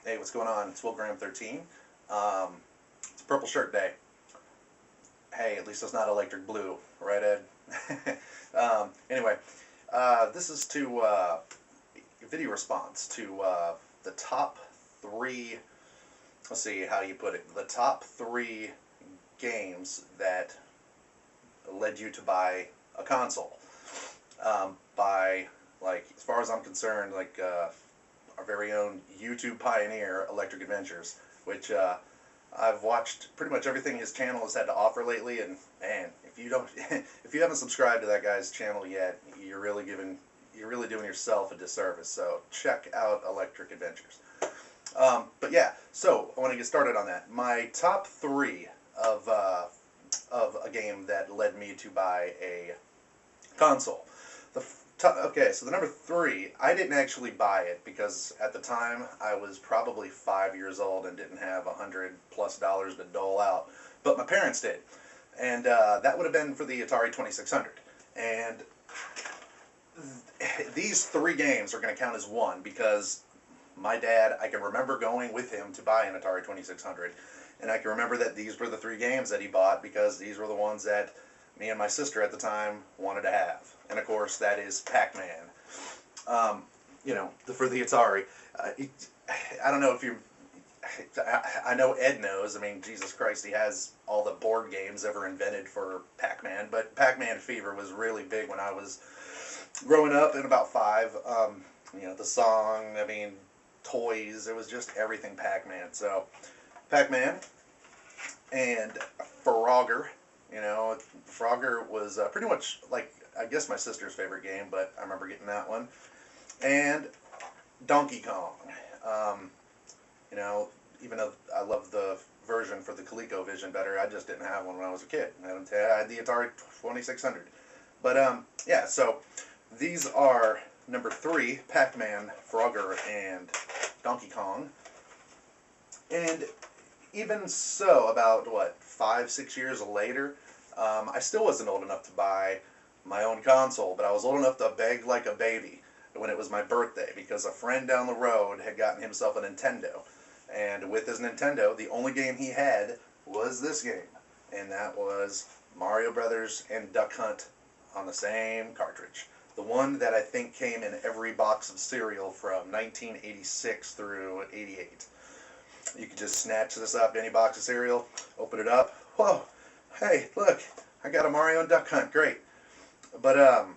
Hey, what's going on? It's WillGraham13. It's Purple Shirt Day. Hey, at least it's not electric blue, right, Ed? Anyway, this is to video response to the top three. Let's see how you put it. The top three games that led you to buy a console. By, like, as far as I'm concerned, like our very own YouTube pioneer, ElectricAdventures, which I've watched pretty much everything his channel has had to offer lately, and man, if you don't, if you haven't subscribed to that guy's channel yet, you're really doing yourself a disservice. So check out ElectricAdventures. But yeah, so I want to get started on that. My top three of a game that led me to buy a console. Okay, so the number three, I didn't actually buy it because at the time I was probably 5 years old and didn't have $100+ to dole out, but my parents did, and that would have been for the Atari 2600. And these three games are going to count as one because my dad, I can remember going with him to buy an Atari 2600, and I can remember that these were the three games that he bought because these were the ones that me and my sister at the time wanted to have. And of course, that is PacMan. You know, for the Atari. I don't know if you. I know Ed knows. I mean, Jesus Christ, he has all the board games ever invented for PacMan. But PacMan fever was really big when I was growing up, in about 5. You know, the song. I mean, toys. It was just everything PacMan. So, PacMan and Frogger. You know, Frogger was pretty much like, I guess, my sister's favorite game, but I remember getting that one. And Donkey Kong. You know, even though I love the version for the ColecoVision better, I just didn't have one when I was a kid. I had the Atari 2600. But, yeah, so these are number three, Pac-Man, Frogger, and Donkey Kong. And even so, about, what, 5-6 years later, I still wasn't old enough to buy my own console, but I was old enough to beg like a baby when it was my birthday because a friend down the road had gotten himself a Nintendo. And with his Nintendo, the only game he had was this game, and that was Mario Brothers and Duck Hunt on the same cartridge. The one that I think came in every box of cereal from 1986 through 88. You could just snatch this up, any box of cereal, open it up. Whoa, hey, look, I got a Mario and Duck Hunt, great. But,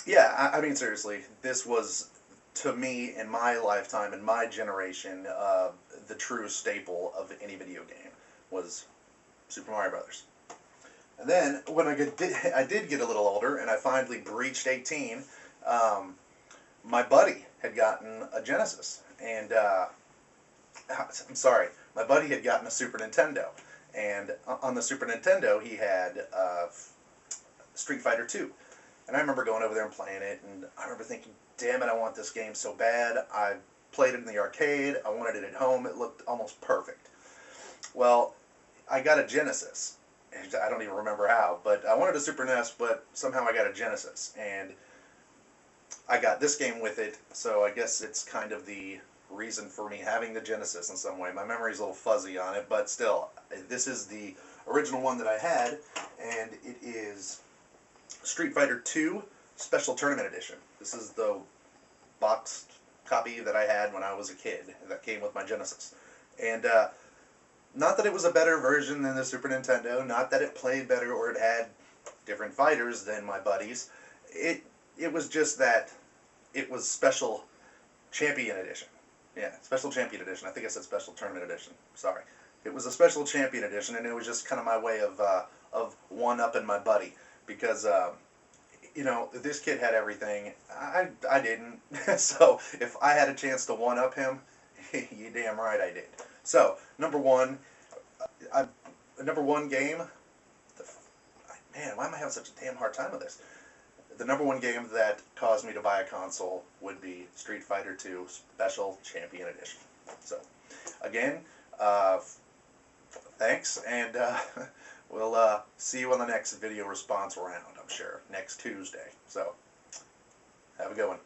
yeah, I mean, seriously, this was, to me, in my lifetime, in my generation, the true staple of any video game was Super Mario Brothers. And then, when I did get a little older, and I finally breached 18, my buddy had gotten a Genesis, and, I'm sorry, my buddy had gotten a Super Nintendo, and on the Super Nintendo, he had Street Fighter 2. And I remember going over there and playing it, and I remember thinking, damn it, I want this game so bad. I played it in the arcade, I wanted it at home, it looked almost perfect. Well, I got a Genesis. I don't even remember how, but I wanted a Super NES, but somehow I got a Genesis, and I got this game with it, so I guess it's kind of the reason for me having the Genesis in some way. My memory's a little fuzzy on it, but still, this is the original one that I had, and it is Street Fighter 2 Special Tournament Edition. This is the boxed copy that I had when I was a kid that came with my Genesis. And not that it was a better version than the Super Nintendo, not that it played better or it had different fighters than my buddies. It was just that it was Special Champion Edition. Yeah, Special Champion Edition. I think I said Special Tournament Edition. Sorry. It was a Special Champion Edition, and it was just kind of my way of one-upping my buddy. Because, you know, this kid had everything. I didn't. So, if I had a chance to one-up him, you damn right I did. So, number one game, man, why am I having such a damn hard time with this? The number one game that caused me to buy a console would be Street Fighter 2 Special Champion Edition. So, again, thanks, and we'll see you on the next video response round, I'm sure, next Tuesday. So, have a good one.